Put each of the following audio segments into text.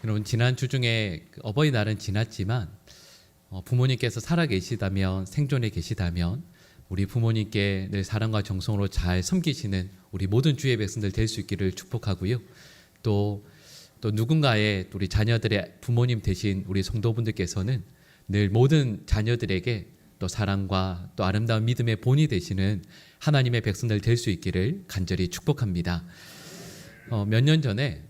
여러분, 지난 주 중에 어버이날은 지났지만 부모님께서 살아계시다면, 생존해 계시다면 우리 부모님께 늘 사랑과 정성으로 잘 섬기시는 우리 모든 주의 백성들 될 수 있기를 축복하고요. 또 누군가의 우리 자녀들의 부모님 되신 우리 성도분들께서는 늘 모든 자녀들에게 또 사랑과 또 아름다운 믿음의 본이 되시는 하나님의 백성들 될 수 있기를 간절히 축복합니다. 몇 년 전에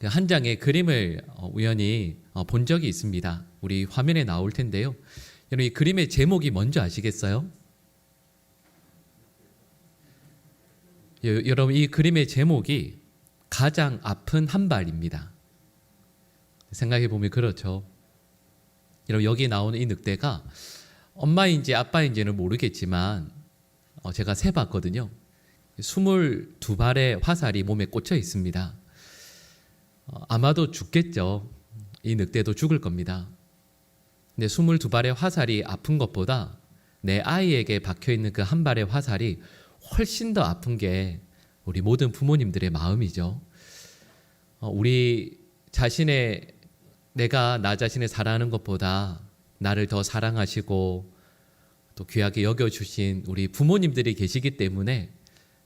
한 장의 그림을 우연히 본 적이 있습니다. 우리 화면에 나올 텐데요. 여러분, 이 그림의 제목이 뭔지 아시겠어요? 여러분, 이 그림의 제목이 가장 아픈 한 발입니다. 생각해 보면 그렇죠. 여러분, 여기 나오는 이 늑대가 엄마인지 아빠인지는 모르겠지만 제가 세봤거든요. 22발의 화살이 몸에 꽂혀 있습니다. 아마도 죽겠죠. 이 늑대도 죽을 겁니다. 근데 22발의 화살이 아픈 것보다 내 아이에게 박혀있는 그 한 발의 화살이 훨씬 더 아픈 게 우리 모든 부모님들의 마음이죠. 우리 자신의, 내가 나 자신을 사랑하는 것보다 나를 더 사랑하시고 또 귀하게 여겨주신 우리 부모님들이 계시기 때문에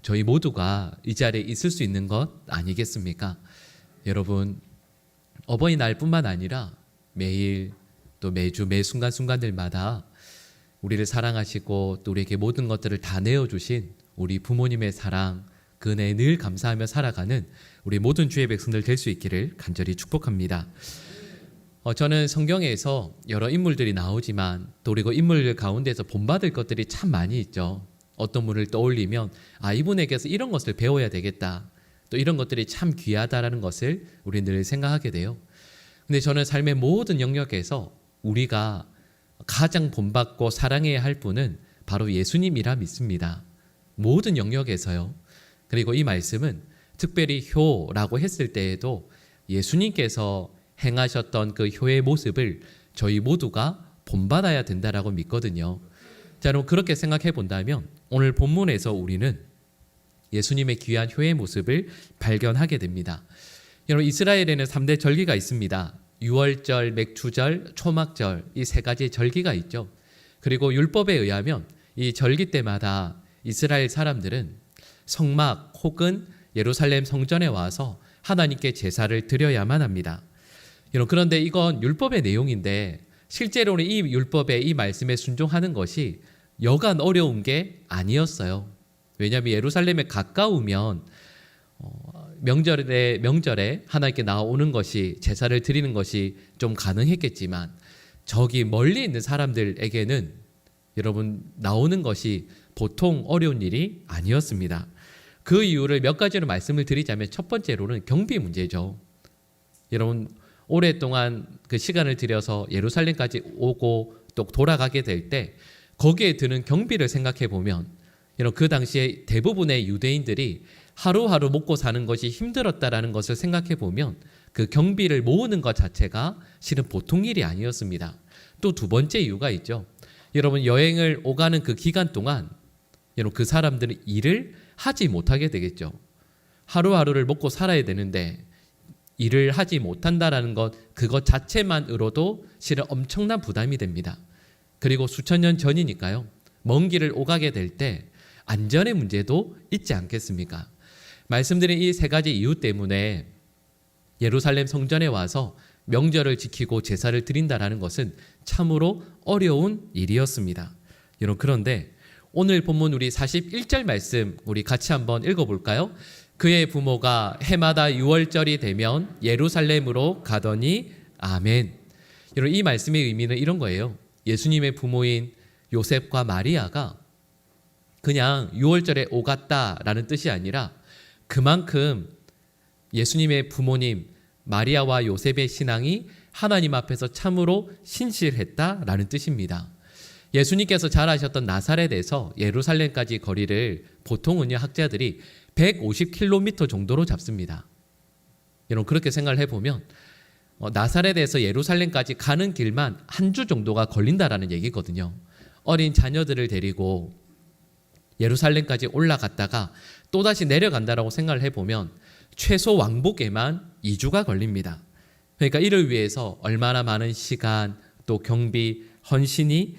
저희 모두가 이 자리에 있을 수 있는 것 아니겠습니까? 여러분, 어버이날뿐만 아니라 매일 또 매주 매 순간순간들마다 우리를 사랑하시고 또 우리에게 모든 것들을 다 내어주신 우리 부모님의 사랑, 그 은혜에 늘 감사하며 살아가는 우리 모든 주의 백성들 될 수 있기를 간절히 축복합니다. 저는 성경에서 여러 인물들이 나오지만 또 그리고 인물 가운데서 본받을 것들이 참 많이 있죠. 어떤 분을 떠올리면 이분에게서 이런 것을 배워야 되겠다, 또 이런 것들이 참 귀하다라는 것을 우리 늘 생각하게 돼요. 근데 저는 삶의 모든 영역에서 우리가 가장 본받고 사랑해야 할 분은 바로 예수님이라 믿습니다. 모든 영역에서요. 그리고 이 말씀은 특별히 효라고 했을 때에도 예수님께서 행하셨던 그 효의 모습을 저희 모두가 본받아야 된다라고 믿거든요. 자, 여러분, 그렇게 생각해 본다면 오늘 본문에서 우리는 예수님의 귀한 효의 모습을 발견하게 됩니다. 여러분, 이스라엘에는 3대 절기가 있습니다. 유월절, 맥추절, 초막절, 이 세 가지 절기가 있죠. 그리고 율법에 의하면 이 절기 때마다 이스라엘 사람들은 성막 혹은 예루살렘 성전에 와서 하나님께 제사를 드려야만 합니다. 여러분, 그런데 이건 율법의 내용인데 실제로는 이 율법의 이 말씀에 순종하는 것이 여간 어려운 게 아니었어요. 왜냐하면 예루살렘에 가까우면 명절에 하나님께 나오는 것이, 제사를 드리는 것이 좀 가능했겠지만 저기 멀리 있는 사람들에게는 여러분, 나오는 것이 보통 어려운 일이 아니었습니다. 그 이유를 몇 가지로 말씀을 드리자면 첫 번째로는 경비 문제죠. 여러분, 오랫동안 그 시간을 들여서 예루살렘까지 오고 또 돌아가게 될 때 거기에 드는 경비를 생각해 보면, 여러분, 그 당시에 대부분의 유대인들이 하루하루 먹고 사는 것이 힘들었다라는 것을 생각해 보면 그 경비를 모으는 것 자체가 실은 보통 일이 아니었습니다. 또 두 번째 이유가 있죠. 여러분, 여행을 오가는 그 기간 동안 여러분, 그 사람들은 일을 하지 못하게 되겠죠. 하루하루를 먹고 살아야 되는데 일을 하지 못한다라는 것, 그것 자체만으로도 실은 엄청난 부담이 됩니다. 그리고 수천 년 전이니까요. 먼 길을 오가게 될 때 안전의 문제도 있지 않겠습니까? 말씀드린 이 세 가지 이유 때문에 예루살렘 성전에 와서 명절을 지키고 제사를 드린다라는 것은 참으로 어려운 일이었습니다. 여러분, 그런데 오늘 본문 우리 41절 말씀 우리 같이 한번 읽어볼까요? 그의 부모가 해마다 유월절이 되면 예루살렘으로 가더니 아멘. 여러분, 이 말씀의 의미는 이런 거예요. 예수님의 부모인 요셉과 마리아가 그냥 유월절에 오갔다라는 뜻이 아니라 그만큼 예수님의 부모님 마리아와 요셉의 신앙이 하나님 앞에서 참으로 신실했다라는 뜻입니다. 예수님께서 자라셨던 나사렛에서 예루살렘까지 거리를 보통은요, 학자들이 150km 정도로 잡습니다. 여러분, 그렇게 생각을 해보면 나사렛에서 예루살렘까지 가는 길만 한 주 정도가 걸린다라는 얘기거든요. 어린 자녀들을 데리고 예루살렘까지 올라갔다가 또다시 내려간다라고 생각을 해보면 최소 왕복에만 2주가 걸립니다. 그러니까 이를 위해서 얼마나 많은 시간 또 경비, 헌신이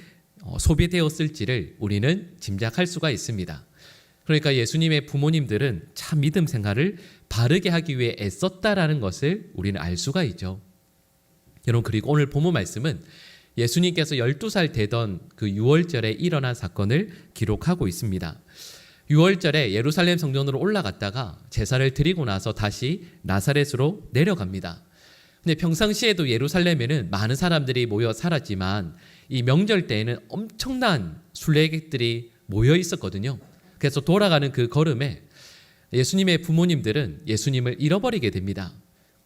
소비되었을지를 우리는 짐작할 수가 있습니다. 그러니까 예수님의 부모님들은 참 믿음 생활을 바르게 하기 위해 애썼다라는 것을 우리는 알 수가 있죠. 여러분, 그리고 오늘 본문 말씀은 예수님께서 12살 되던 그 6월절에 일어난 사건을 기록하고 있습니다. 6월절에 예루살렘 성전으로 올라갔다가 제사를 드리고 나서 다시 나사렛으로 내려갑니다. 근데 평상시에도 예루살렘에는 많은 사람들이 모여 살았지만 이 명절 때에는 엄청난 순례객들이 모여 있었거든요. 그래서 돌아가는 그 걸음에 예수님의 부모님들은 예수님을 잃어버리게 됩니다.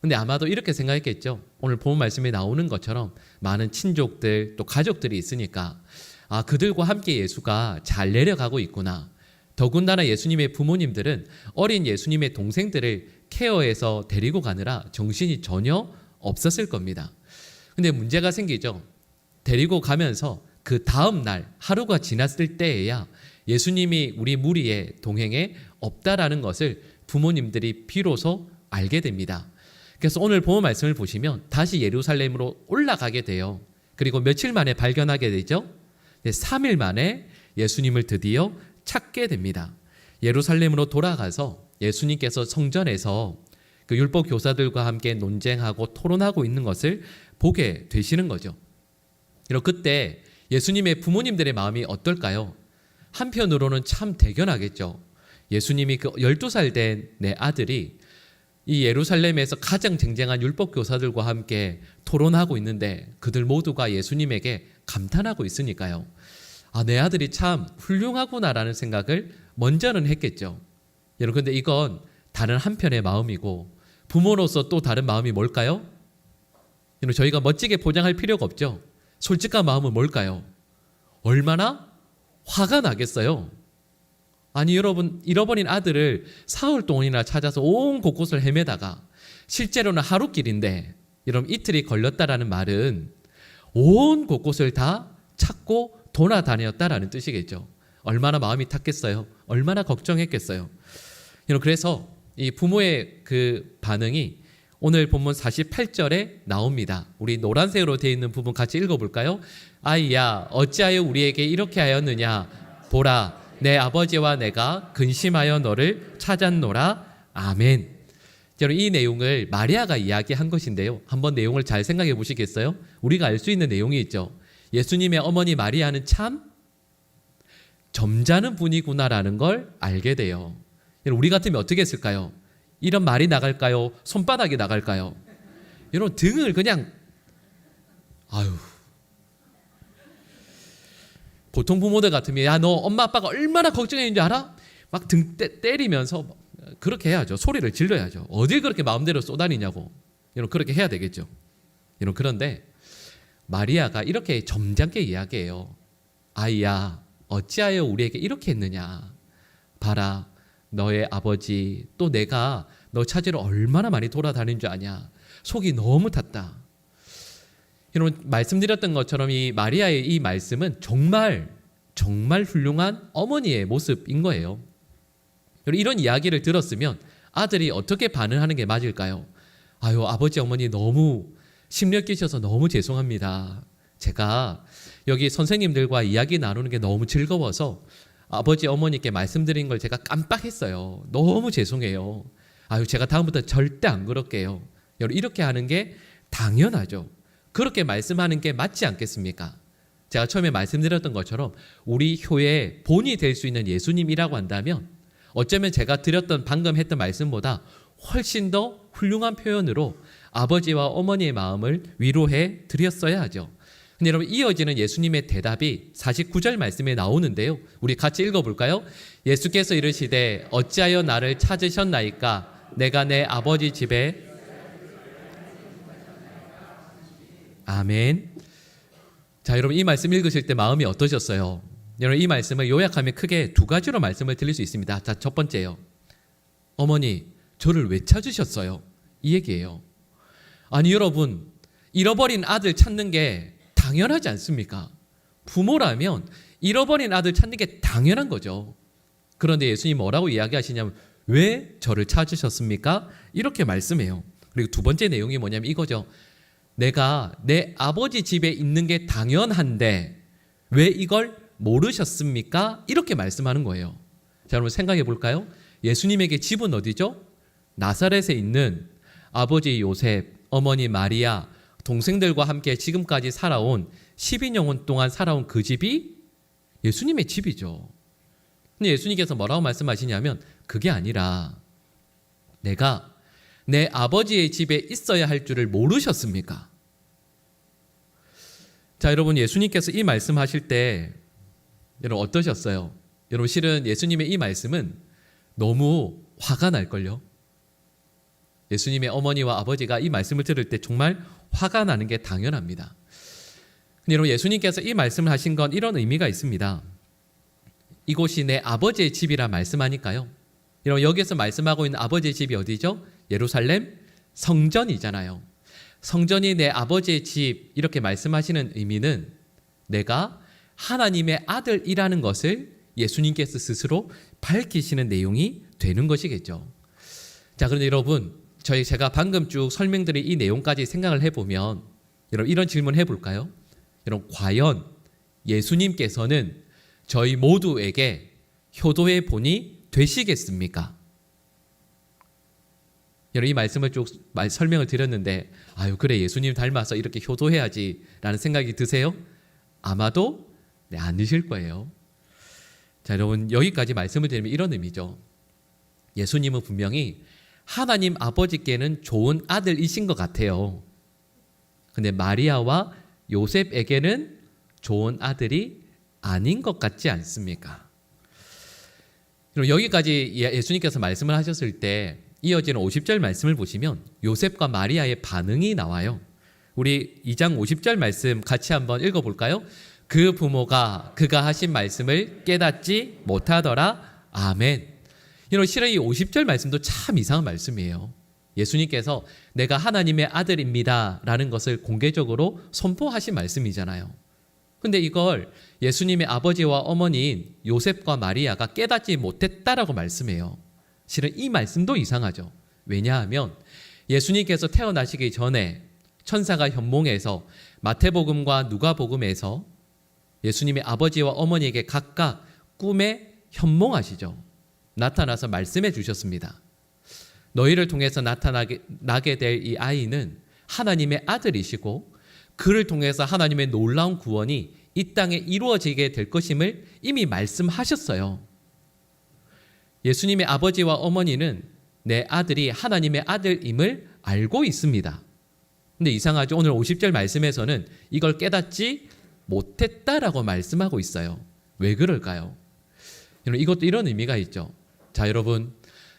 근데 아마도 이렇게 생각했겠죠. 오늘 본문 말씀에 나오는 것처럼 많은 친족들 또 가족들이 있으니까 그들과 함께 예수가 잘 내려가고 있구나. 더군다나 예수님의 부모님들은 어린 예수님의 동생들을 케어해서 데리고 가느라 정신이 전혀 없었을 겁니다. 근데 문제가 생기죠. 데리고 가면서 그 다음 날 하루가 지났을 때에야 예수님이 우리 무리의 동행에 없다라는 것을 부모님들이 비로소 알게 됩니다. 그래서 오늘 본문 말씀을 보시면 다시 예루살렘으로 올라가게 돼요. 그리고 며칠 만에 발견하게 되죠. 3일 만에 예수님을 드디어 찾게 됩니다. 예루살렘으로 돌아가서 예수님께서 성전에서 그 율법 교사들과 함께 논쟁하고 토론하고 있는 것을 보게 되시는 거죠. 그리고 그때 예수님의 부모님들의 마음이 어떨까요? 한편으로는 참 대견하겠죠. 예수님이 그 12살 된 내 아들이 이 예루살렘에서 가장 쟁쟁한 율법 교사들과 함께 토론하고 있는데 그들 모두가 예수님에게 감탄하고 있으니까요. 내 아들이 참 훌륭하구나라는 생각을 먼저는 했겠죠. 여러분, 근데 이건 다른 한편의 마음이고 부모로서 또 다른 마음이 뭘까요? 여러분, 저희가 멋지게 포장할 필요가 없죠. 솔직한 마음은 뭘까요? 얼마나 화가 나겠어요. 아니, 여러분, 잃어버린 아들을 사흘 동안이나 찾아서 온 곳곳을 헤매다가 실제로는 하루길인데 여러분, 이틀이 걸렸다라는 말은 온 곳곳을 다 찾고 돌아다녔다라는 뜻이겠죠. 얼마나 마음이 탔겠어요. 얼마나 걱정했겠어요. 여러분, 그래서 이 부모의 그 반응이 오늘 본문 48절에 나옵니다. 우리 노란색으로 되어 있는 부분 같이 읽어볼까요? 아이야, 어찌하여 우리에게 이렇게 하였느냐? 보라, 내 아버지와 내가 근심하여 너를 찾았노라. 아멘. 여러분, 이 내용을 마리아가 이야기한 것인데요. 한번 내용을 잘 생각해 보시겠어요? 우리가 알 수 있는 내용이 있죠. 예수님의 어머니 마리아는 참 점잖은 분이구나라는 걸 알게 돼요. 여러분, 우리 같으면 어떻게 했을까요? 이런 말이 나갈까요? 손바닥이 나갈까요? 여러분, 등을 그냥 보통 부모들 같으면 야, 너 엄마 아빠가 얼마나 걱정했는지 알아? 막 등 때리면서 그렇게 해야죠. 소리를 질러야죠. 어딜 그렇게 마음대로 쏘다니냐고. 여러분, 그렇게 해야 되겠죠. 여러분, 그런데 마리아가 이렇게 점잖게 이야기해요. 아이야, 어찌하여 우리에게 이렇게 했느냐? 봐라, 너의 아버지 또 내가 너 찾으러 얼마나 많이 돌아다닌 줄 아냐? 속이 너무 탔다. 여러분, 말씀드렸던 것처럼 이 마리아의 이 말씀은 정말 훌륭한 어머니의 모습인 거예요. 이런 이야기를 들었으면 아들이 어떻게 반응하는 게 맞을까요? 아유, 아버지 어머니 너무 심려 끼셔서 너무 죄송합니다. 제가 여기 선생님들과 이야기 나누는 게 너무 즐거워서 아버지 어머니께 말씀드린 걸 제가 깜빡했어요. 너무 죄송해요. 아유, 제가 다음부터 절대 안 그럴게요. 여러분, 이렇게 하는 게 당연하죠. 그렇게 말씀하는 게 맞지 않겠습니까? 제가 처음에 말씀드렸던 것처럼 우리 교회의 본이 될 수 있는 예수님이라고 한다면 어쩌면 제가 드렸던 방금 했던 말씀보다 훨씬 더 훌륭한 표현으로 아버지와 어머니의 마음을 위로해 드렸어야 하죠. 근데 여러분, 이어지는 예수님의 대답이 49절 말씀에 나오는데요. 우리 같이 읽어볼까요? 예수께서 이르시되 어찌하여 나를 찾으셨나이까? 내가 내 아버지 집에 아멘. 자, 여러분, 이 말씀 읽으실 때 마음이 어떠셨어요? 여러분, 이 말씀을 요약하면 크게 두 가지로 말씀을 드릴 수 있습니다. 자, 첫 번째요. 어머니, 저를 왜 찾으셨어요? 이 얘기예요. 아니, 여러분, 잃어버린 아들 찾는 게 당연하지 않습니까? 부모라면 잃어버린 아들 찾는 게 당연한 거죠. 그런데 예수님 뭐라고 이야기하시냐면 왜 저를 찾으셨습니까? 이렇게 말씀해요. 그리고 두 번째 내용이 뭐냐면 이거죠. 내가 내 아버지 집에 있는 게 당연한데 왜 이걸 모르셨습니까? 이렇게 말씀하는 거예요. 자, 여러분 생각해 볼까요? 예수님에게 집은 어디죠? 나사렛에 있는 아버지 요셉, 어머니 마리아, 동생들과 함께 지금까지 살아온 12년 동안 살아온 그 집이 예수님의 집이죠. 근데 예수님께서 뭐라고 말씀하시냐면 그게 아니라 내가 내 아버지의 집에 있어야 할 줄을 모르셨습니까? 자, 여러분 예수님께서 이 말씀하실 때 여러분 어떠셨어요? 여러분 실은 예수님의 이 말씀은 너무 화가 날걸요. 예수님의 어머니와 아버지가 이 말씀을 들을 때 정말 화가 나는 게 당연합니다. 근데 여러분 예수님께서 이 말씀을 하신 건 이런 의미가 있습니다. 이곳이 내 아버지의 집이라 말씀하니까요. 여러분 여기에서 말씀하고 있는 아버지의 집이 어디죠? 예루살렘 성전이잖아요. 성전이 내 아버지의 집 이렇게 말씀하시는 의미는 내가 하나님의 아들이라는 것을 예수님께서 스스로 밝히시는 내용이 되는 것이겠죠. 자, 그런데 여러분 제가 방금 쭉 설명드린 이 내용까지 생각을 해보면 여러분 이런 질문 해볼까요? 여러분 과연 예수님께서는 저희 모두에게 효도의 본이 되시겠습니까? 여러분 이 말씀을 쭉 설명을 드렸는데 아유 그래 예수님 닮아서 이렇게 효도해야지 라는 생각이 드세요? 아마도 안 드실 거예요. 자, 여러분 여기까지 말씀을 드리면 이런 의미죠. 예수님은 분명히 하나님 아버지께는 좋은 아들이신 것 같아요. 근데 마리아와 요셉에게는 좋은 아들이 아닌 것 같지 않습니까? 그럼 여기까지 예수님께서 말씀을 하셨을 때 이어지는 50절 말씀을 보시면 요셉과 마리아의 반응이 나와요. 우리 2장 50절 말씀 같이 한번 읽어볼까요? 그 부모가 그가 하신 말씀을 깨닫지 못하더라. 아멘. 이런 실은 이 50절 말씀도 참 이상한 말씀이에요. 예수님께서 내가 하나님의 아들입니다 라는 것을 공개적으로 선포하신 말씀이잖아요. 근데 이걸 예수님의 아버지와 어머니인 요셉과 마리아가 깨닫지 못했다라고 말씀해요. 실은 이 말씀도 이상하죠. 왜냐하면 예수님께서 태어나시기 전에 천사가 현몽해서 마태복음과 누가복음에서 예수님의 아버지와 어머니에게 각각 꿈에 현몽하시죠. 나타나서 말씀해 주셨습니다. 너희를 통해서 나게 될 이 아이는 하나님의 아들이시고 그를 통해서 하나님의 놀라운 구원이 이 땅에 이루어지게 될 것임을 이미 말씀하셨어요. 예수님의 아버지와 어머니는 내 아들이 하나님의 아들임을 알고 있습니다. 근데 이상하죠. 오늘 50절 말씀에서는 이걸 깨닫지 못했다라고 말씀하고 있어요. 왜 그럴까요? 이것도 이런 의미가 있죠. 자, 여러분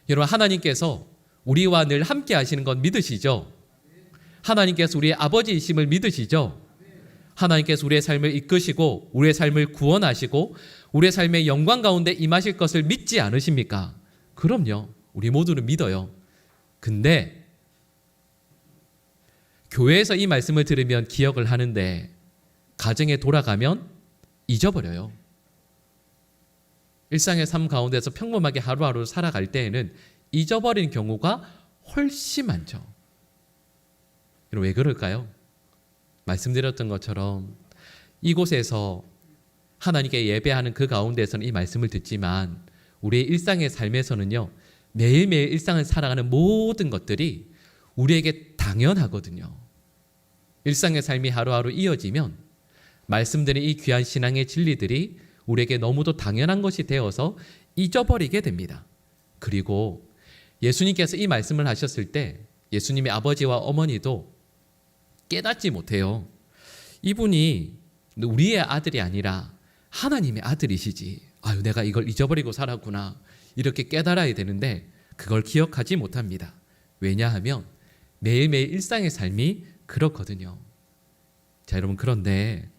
하나님께서 우리와 늘 함께 하시는 건 믿으시죠? 하나님께서 우리의 아버지이심을 믿으시죠? 하나님께서 우리의 삶을 이끄시고 우리의 삶을 구원하시고 우리의 삶의 영광 가운데 임하실 것을 믿지 않으십니까? 그럼요. 우리 모두는 믿어요. 근데 교회에서 이 말씀을 들으면 기억을 하는데 가정에 돌아가면 잊어버려요. 일상의 삶 가운데서 평범하게 하루하루 살아갈 때에는 잊어버리는 경우가 훨씬 많죠. 왜 그럴까요? 말씀드렸던 것처럼 이곳에서 하나님께 예배하는 그 가운데서는 이 말씀을 듣지만 우리의 일상의 삶에서는요, 매일매일 일상을 살아가는 모든 것들이 우리에게 당연하거든요. 일상의 삶이 하루하루 이어지면 말씀드린 이 귀한 신앙의 진리들이 우리에게 너무도 당연한 것이 되어서 잊어버리게 됩니다. 그리고 예수님께서 이 말씀을 하셨을 때 예수님의 아버지와 어머니도 깨닫지 못해요. 이분이 우리의 아들이 아니라 하나님의 아들이시지. 아유, 내가 이걸 잊어버리고 살았구나. 이렇게 깨달아야 되는데 그걸 기억하지 못합니다. 왜냐하면 매일매일 일상의 삶이 그렇거든요. 자, 여러분 그런데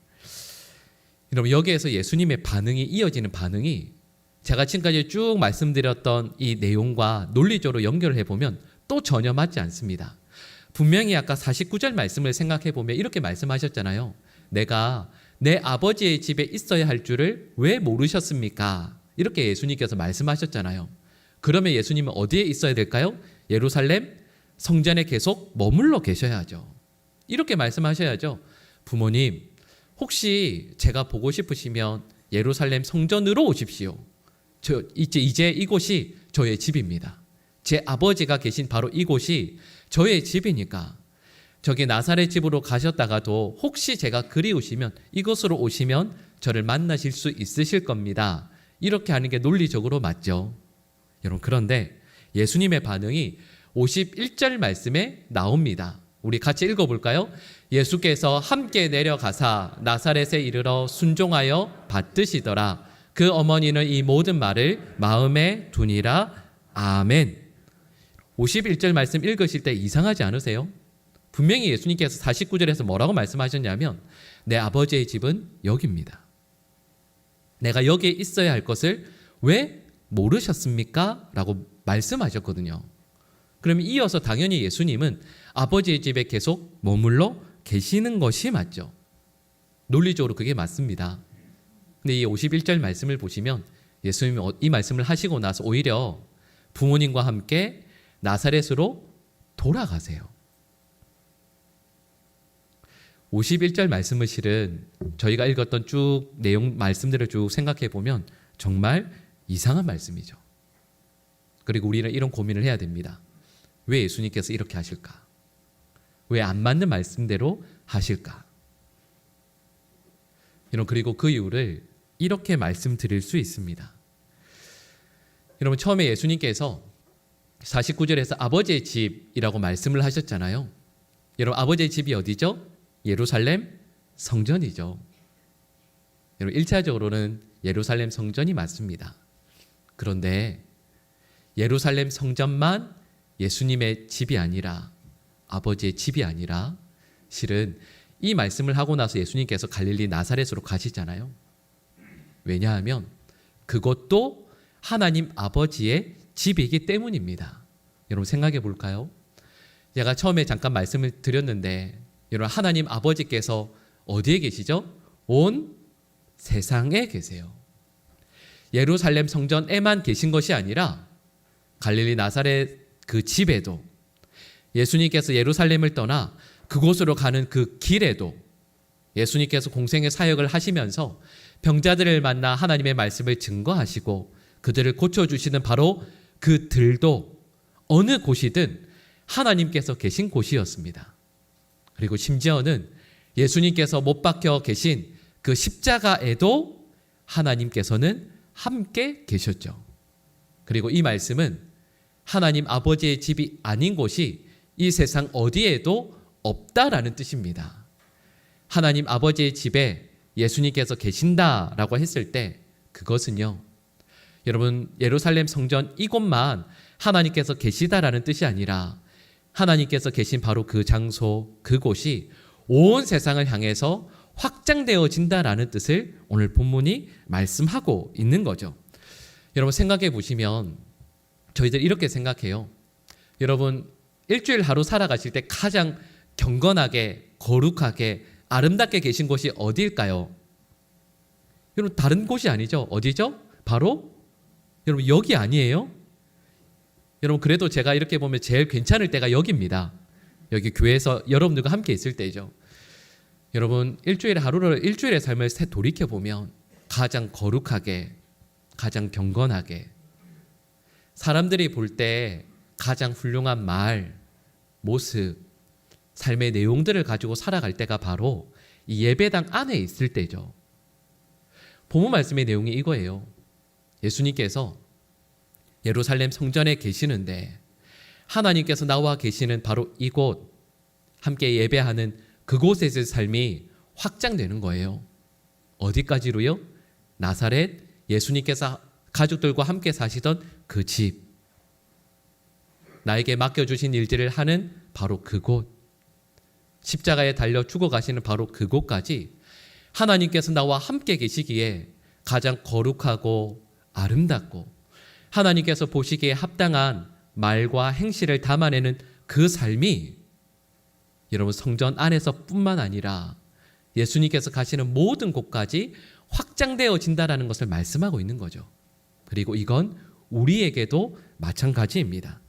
여러분 여기에서 예수님의 반응이 이어지는 반응이 제가 지금까지 쭉 말씀드렸던 이 내용과 논리적으로 연결을 해보면 또 전혀 맞지 않습니다. 분명히 아까 49절 말씀을 생각해 보면 이렇게 말씀하셨잖아요. 내가 내 아버지의 집에 있어야 할 줄을 왜 모르셨습니까? 이렇게 예수님께서 말씀하셨잖아요. 그러면 예수님은 어디에 있어야 될까요? 예루살렘 성전에 계속 머물러 계셔야죠. 이렇게 말씀하셔야죠. 부모님, 혹시 제가 보고 싶으시면 예루살렘 성전으로 오십시오. 이제 이곳이 저의 집입니다. 제 아버지가 계신 바로 이곳이 저의 집이니까 저기 나사렛 집으로 가셨다가도 혹시 제가 그리우시면 이곳으로 오시면 저를 만나실 수 있으실 겁니다. 이렇게 하는 게 논리적으로 맞죠. 여러분, 그런데 예수님의 반응이 51절 말씀에 나옵니다. 우리 같이 읽어볼까요? 예수께서 함께 내려가사 나사렛에 이르러 순종하여 받드시더라. 그 어머니는 이 모든 말을 마음에 두니라. 아멘. 51절 말씀 읽으실 때 이상하지 않으세요? 분명히 예수님께서 49절에서 뭐라고 말씀하셨냐면 내 아버지의 집은 여기입니다. 내가 여기에 있어야 할 것을 왜 모르셨습니까? 라고 말씀하셨거든요. 그럼 이어서 당연히 예수님은 아버지의 집에 계속 머물러 계시는 것이 맞죠. 논리적으로 그게 맞습니다. 근데 이 51절 말씀을 보시면 예수님이 이 말씀을 하시고 나서 오히려 부모님과 함께 나사렛으로 돌아가세요. 51절 말씀을 실은 저희가 읽었던 쭉 내용 말씀들을 쭉 생각해 보면 정말 이상한 말씀이죠. 그리고 우리는 이런 고민을 해야 됩니다. 왜 예수님께서 이렇게 하실까? 왜 안 맞는 말씀대로 하실까? 그리고 그 이유를 이렇게 말씀드릴 수 있습니다. 여러분, 처음에 예수님께서 49절에서 아버지의 집이라고 말씀을 하셨잖아요. 여러분, 아버지의 집이 어디죠? 예루살렘 성전이죠. 여러분, 1차적으로는 예루살렘 성전이 맞습니다. 그런데 예루살렘 성전만 예수님의 집이 아니라, 아버지의 집이 아니라, 실은 이 말씀을 하고 나서 예수님께서 갈릴리 나사렛으로 가시잖아요. 왜냐하면 그것도 하나님 아버지의 집이기 때문입니다. 여러분, 생각해 볼까요? 제가 처음에 잠깐 말씀을 드렸는데, 여러분, 하나님 아버지께서 어디에 계시죠? 온 세상에 계세요. 예루살렘 성전에만 계신 것이 아니라 갈릴리 나사렛 그 집에도, 예수님께서 예루살렘을 떠나 그곳으로 가는 그 길에도, 예수님께서 공생의 사역을 하시면서 병자들을 만나 하나님의 말씀을 증거하시고 그들을 고쳐주시는 바로 그들도 어느 곳이든 하나님께서 계신 곳이었습니다. 그리고 심지어는 예수님께서 못 박혀 계신 그 십자가에도 하나님께서는 함께 계셨죠. 그리고 이 말씀은 하나님 아버지의 집이 아닌 곳이 이 세상 어디에도 없다라는 뜻입니다. 하나님 아버지의 집에 예수님께서 계신다라고 했을 때 그것은요, 여러분, 예루살렘 성전 이곳만 하나님께서 계시다라는 뜻이 아니라 하나님께서 계신 바로 그 장소, 그곳이 온 세상을 향해서 확장되어진다라는 뜻을 오늘 본문이 말씀하고 있는 거죠. 여러분, 생각해 보시면 저희들 이렇게 생각해요. 여러분, 일주일 하루 살아가실 때 가장 경건하게, 거룩하게, 아름답게 계신 곳이 어디일까요? 여러분, 다른 곳이 아니죠. 어디죠? 바로 여러분, 여기 아니에요? 여러분, 그래도 제가 이렇게 보면 제일 괜찮을 때가 여기입니다. 여기 교회에서 여러분들과 함께 있을 때죠. 여러분, 일주일의 삶을 돌이켜 보면 가장 거룩하게, 가장 경건하게, 사람들이 볼 때 가장 훌륭한 말, 모습, 삶의 내용들을 가지고 살아갈 때가 바로 이 예배당 안에 있을 때죠. 본문 말씀의 내용이 이거예요. 예수님께서 예루살렘 성전에 계시는데 하나님께서 나와 계시는 바로 이곳, 함께 예배하는 그곳에서의 삶이 확장되는 거예요. 어디까지로요? 나사렛, 예수님께서 가족들과 함께 사시던 그 집, 나에게 맡겨주신 일들을 하는 바로 그곳, 십자가에 달려 죽어가시는 바로 그곳까지 하나님께서 나와 함께 계시기에 가장 거룩하고 아름답고 하나님께서 보시기에 합당한 말과 행실을 담아내는 그 삶이 여러분, 성전 안에서 뿐만 아니라 예수님께서 가시는 모든 곳까지 확장되어진다라는 것을 말씀하고 있는 거죠. 그리고 이건 우리에게도 마찬가지입니다.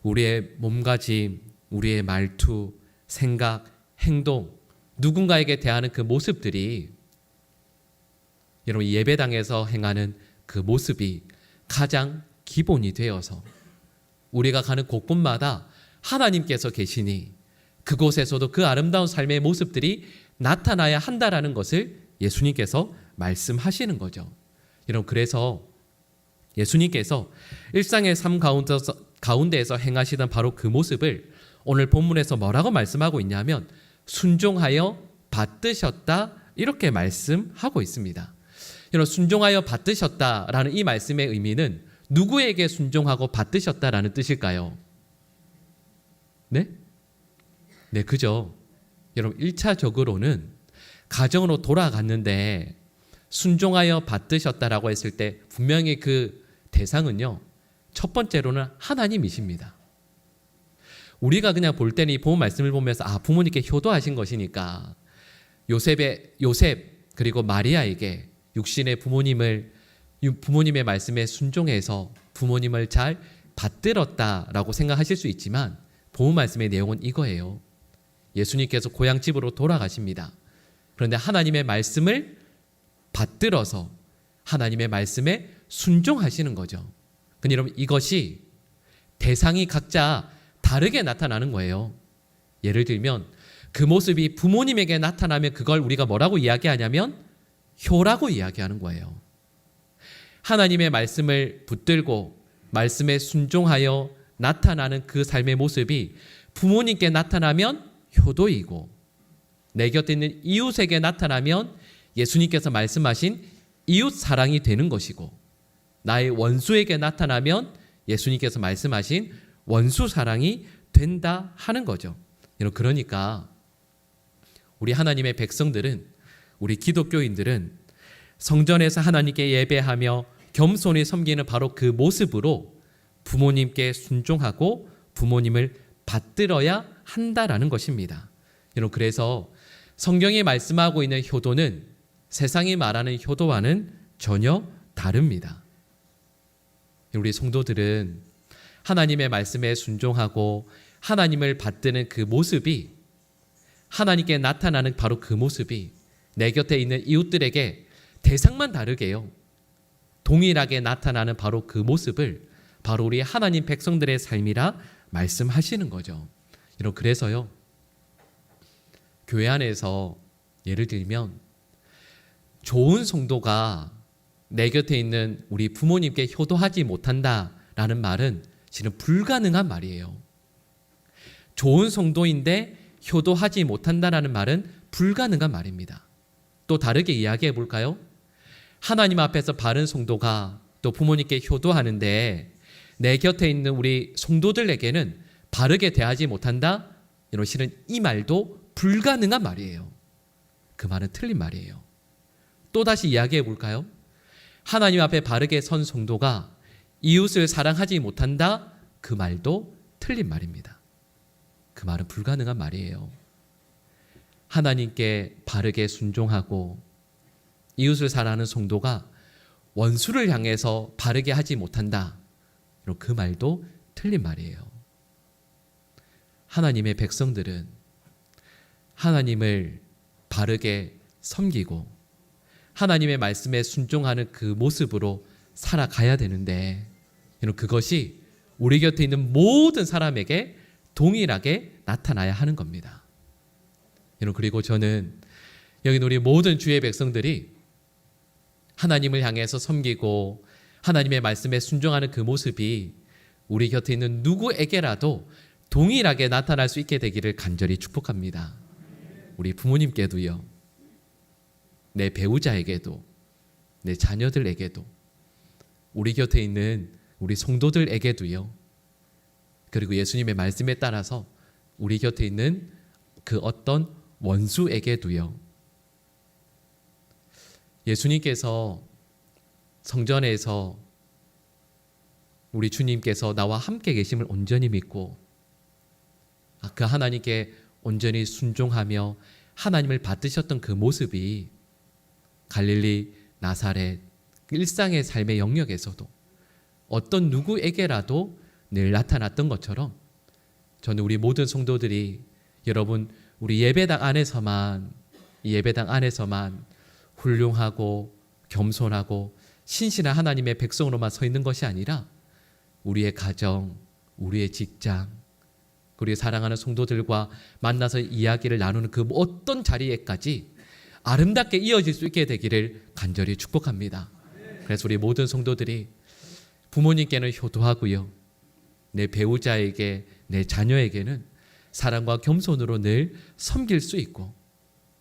우리의 몸가짐, 우리의 말투, 생각, 행동, 누군가에게 대하는 그 모습들이 여러분 예배당에서 행하는 그 모습이 가장 기본이 되어서 우리가 가는 곳곳마다 하나님께서 계시니 그곳에서도 그 아름다운 삶의 모습들이 나타나야 한다라는 것을 예수님께서 말씀하시는 거죠. 여러분 그래서 예수님께서 일상의 삶 가운데에서 행하시던 바로 그 모습을 오늘 본문에서 뭐라고 말씀하고 있냐면 순종하여 받드셨다 이렇게 말씀하고 있습니다. 여러분 순종하여 받드셨다라는 이 말씀의 의미는 누구에게 순종하고 받드셨다라는 뜻일까요? 네? 네, 그죠. 여러분 1차적으로는 가정으로 돌아갔는데 순종하여 받드셨다라고 했을 때 분명히 그 대상은요. 첫 번째로는 하나님이십니다. 우리가 그냥 볼 때는 이 본 말씀을 보면서 부모님께 효도하신 것이니까 요셉 그리고 마리아에게 육신의 부모님의 말씀에 순종해서 부모님을 잘 받들었다라고 생각하실 수 있지만 본 말씀의 내용은 이거예요. 예수님께서 고향집으로 돌아가십니다. 그런데 하나님의 말씀을 받들어서 하나님의 말씀에 순종하시는 거죠. 근데 여러분 이것이 대상이 각자 다르게 나타나는 거예요. 예를 들면 그 모습이 부모님에게 나타나면 그걸 우리가 뭐라고 이야기하냐면 효라고 이야기하는 거예요. 하나님의 말씀을 붙들고 말씀에 순종하여 나타나는 그 삶의 모습이 부모님께 나타나면 효도이고 내 곁에 있는 이웃에게 나타나면 예수님께서 말씀하신 이웃 사랑이 되는 것이고 나의 원수에게 나타나면 예수님께서 말씀하신 원수 사랑이 된다 하는 거죠. 그러니까 우리 하나님의 백성들은 우리 기독교인들은 성전에서 하나님께 예배하며 겸손히 섬기는 바로 그 모습으로 부모님께 순종하고 부모님을 받들어야 한다라는 것입니다. 여러분 그래서 성경이 말씀하고 있는 효도는 세상이 말하는 효도와는 전혀 다릅니다. 우리 성도들은 하나님의 말씀에 순종하고 하나님을 받드는 그 모습이 하나님께 나타나는 바로 그 모습이 내 곁에 있는 이웃들에게 대상만 다르게요. 동일하게 나타나는 바로 그 모습을 바로 우리 하나님 백성들의 삶이라 말씀하시는 거죠. 여러분 그래서요. 교회 안에서 예를 들면 좋은 성도가 내 곁에 있는 우리 부모님께 효도하지 못한다라는 말은 실은 불가능한 말이에요. 좋은 성도인데 효도하지 못한다라는 말은 불가능한 말입니다. 또 다르게 이야기해 볼까요? 하나님 앞에서 바른 성도가 또 부모님께 효도하는데 내 곁에 있는 우리 성도들에게는 바르게 대하지 못한다? 이런 실은 이 말도 불가능한 말이에요. 그 말은 틀린 말이에요. 또 다시 이야기해 볼까요? 하나님 앞에 바르게 선 성도가 이웃을 사랑하지 못한다? 그 말도 틀린 말입니다. 그 말은 불가능한 말이에요. 하나님께 바르게 순종하고 이웃을 사랑하는 성도가 원수를 향해서 바르게 하지 못한다. 그 말도 틀린 말이에요. 하나님의 백성들은 하나님을 바르게 섬기고 하나님의 말씀에 순종하는 그 모습으로 살아가야 되는데 그것이 우리 곁에 있는 모든 사람에게 동일하게 나타나야 하는 겁니다. 그리고 저는 여기 우리 모든 주의 백성들이 하나님을 향해서 섬기고 하나님의 말씀에 순종하는 그 모습이 우리 곁에 있는 누구에게라도 동일하게 나타날 수 있게 되기를 간절히 축복합니다. 우리 부모님께도요, 내 배우자에게도, 내 자녀들에게도, 우리 곁에 있는 우리 성도들에게도요, 그리고 예수님의 말씀에 따라서 우리 곁에 있는 그 어떤 원수에게도요. 예수님께서 성전에서 우리 주님께서 나와 함께 계심을 온전히 믿고 그 하나님께 온전히 순종하며 하나님을 받드셨던 그 모습이 갈릴리, 나사렛, 일상의 삶의 영역에서도 어떤 누구에게라도 늘 나타났던 것처럼 저는 우리 모든 성도들이 여러분 우리 예배당 안에서만 훌륭하고 겸손하고 신실한 하나님의 백성으로만 서 있는 것이 아니라 우리의 가정, 우리의 직장, 그리고 사랑하는 성도들과 만나서 이야기를 나누는 그 어떤 자리에까지 아름답게 이어질 수 있게 되기를 간절히 축복합니다. 그래서 우리 모든 성도들이 부모님께는 효도하고요, 내 배우자에게, 내 자녀에게는 사랑과 겸손으로 늘 섬길 수 있고,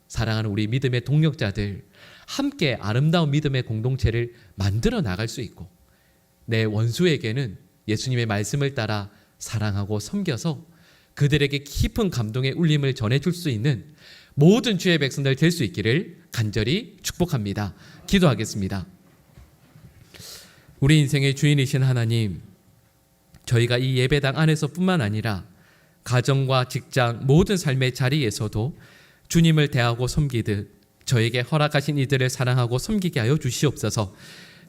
사랑하는 우리 믿음의 동력자들 함께 아름다운 믿음의 공동체를 만들어 나갈 수 있고, 내 원수에게는 예수님의 말씀을 따라 사랑하고 섬겨서 그들에게 깊은 감동의 울림을 전해줄 수 있는 모든 주의 백성들 될 수 있기를 간절히 축복합니다. 기도하겠습니다. 우리 인생의 주인이신 하나님, 저희가 이 예배당 안에서뿐만 아니라 가정과 직장 모든 삶의 자리에서도 주님을 대하고 섬기듯 저에게 허락하신 이들을 사랑하고 섬기게 하여 주시옵소서.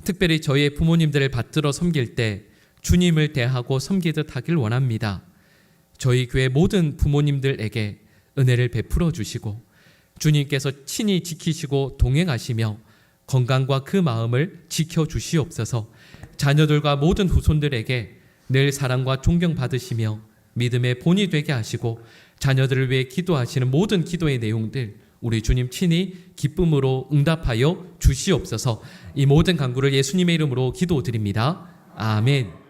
특별히 저희의 부모님들을 받들어 섬길 때 주님을 대하고 섬기듯 하길 원합니다. 저희 교회 모든 부모님들에게 은혜를 베풀어 주시고 주님께서 친히 지키시고 동행하시며 건강과 그 마음을 지켜 주시옵소서. 자녀들과 모든 후손들에게 늘 사랑과 존경 받으시며 믿음의 본이 되게 하시고 자녀들을 위해 기도하시는 모든 기도의 내용들 우리 주님 친히 기쁨으로 응답하여 주시옵소서. 이 모든 간구를 예수님의 이름으로 기도드립니다. 아멘.